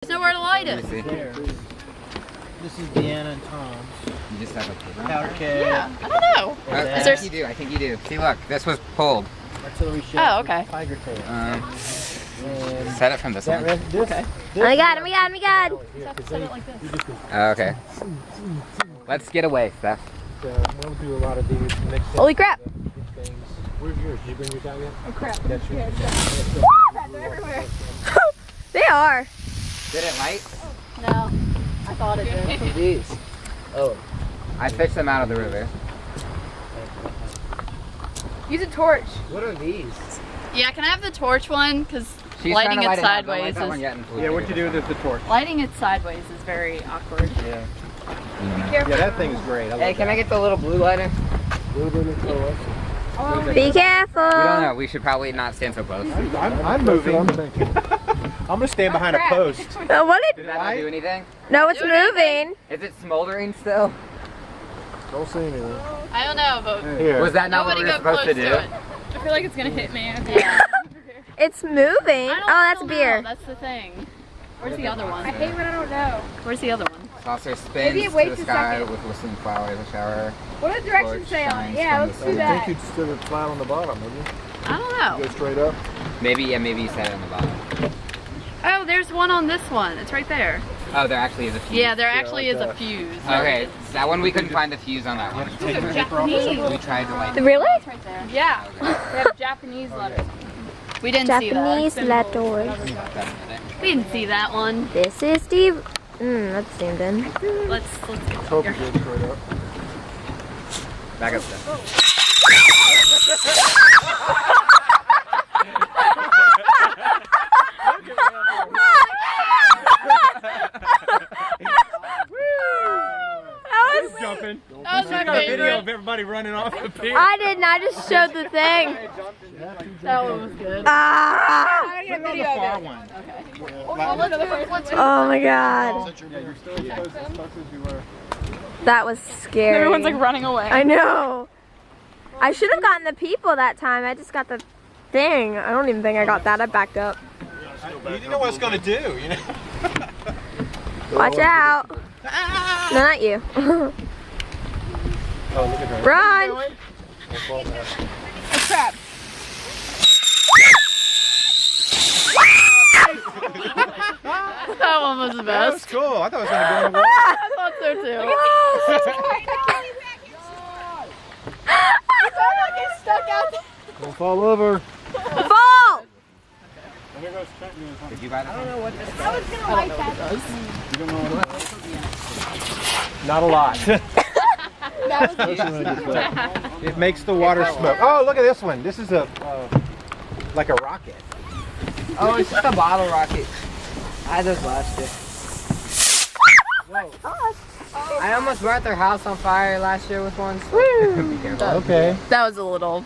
There's nowhere to light it. There. This is Deanna and Tom's. You just have a Powder keg. Yeah, I don't know. I think you do. I think you do. See, look, this was pulled. Artillery shell. Oh, okay. Tiger tail. Set it from this one. Okay. Oh my god, oh my god, oh my god. Set it like this. Okay. Let's get away, Steph. We'll do a lot of these. Mix Holy crap. things. Where's yours? Did you bring yours out yet? Oh crap. That's yours. They're everywhere. They are. Did it light? No. I thought it did. These. Oh. I fished them out of the river. Use a torch. What are these? Yeah, can I have the torch one? Because She's lighting trying to it light Don't light sideways that one is yet until we Yeah, what you figure do with the torch? lighting it sideways is very awkward. Yeah. it out. Yeah, that thing's great. I love Hey, can I get the little blue lighter? a little bit of color. Be careful. We don't know. We should probably not stand so close. I'm moving. I'm gonna stand behind a post. What Did that not do anything? No, it's moving. Is it smoldering still? Don't say anything. I don't know, but Here. Was that not what nobody we were got supposed close to do? to it. I feel like it's gonna hit me. Yeah. It's moving. I Oh, that's don't beer. know. That's the thing. Where's the other one? I hate when I don't know. Where's the other one? Saucer spins Maybe it waits to a the sky second. with whistling flowers, a shower. What does directions say on shines it? Yeah, from let's the do sun. I that. think you'd sit it flat on the bottom, maybe. I don't know. Go straight up. Maybe you said it on the bottom. Oh, there's one on this one. It's right there. Oh, there actually is a fuse. Yeah, there actually like is a that. fuse. Okay, that one we couldn't find the fuse on that one. Japanese. We tried to light it. Really? It's right there. Yeah, they have Japanese letters. We didn't Japanese see that. letters. We didn't see that one. This is Steve. That's zoomed in. Let's Let's get hope here. you go straight up. Back up, Steph. Jumping. That was my Got a video favorite. of everybody running off the pier. I didn't. I just showed the thing. That one was good. Ah! I gotta get a video Far of it. one. Oh my god. Yeah, you're still as close as you were. That was scary. Everyone's like running away. I know. I should have gotten the people that time. I just got the thing. I don't even think I got that. I backed up. You didn't know what it's gonna do, you know? Watch out. No, not you. Oh, look at her. Run. Oh crap. That one was the That was best. cool. I thought it was gonna go in the water. I thought so too. Don't fall over. Fall. Did you buy that one? Not a lot. It makes the water smoke. Oh, look at this one. This is a like a rocket. Oh, it's just a bottle rocket. I just lost it. I almost brought their house on fire last year with one. So be careful. Okay. That was a little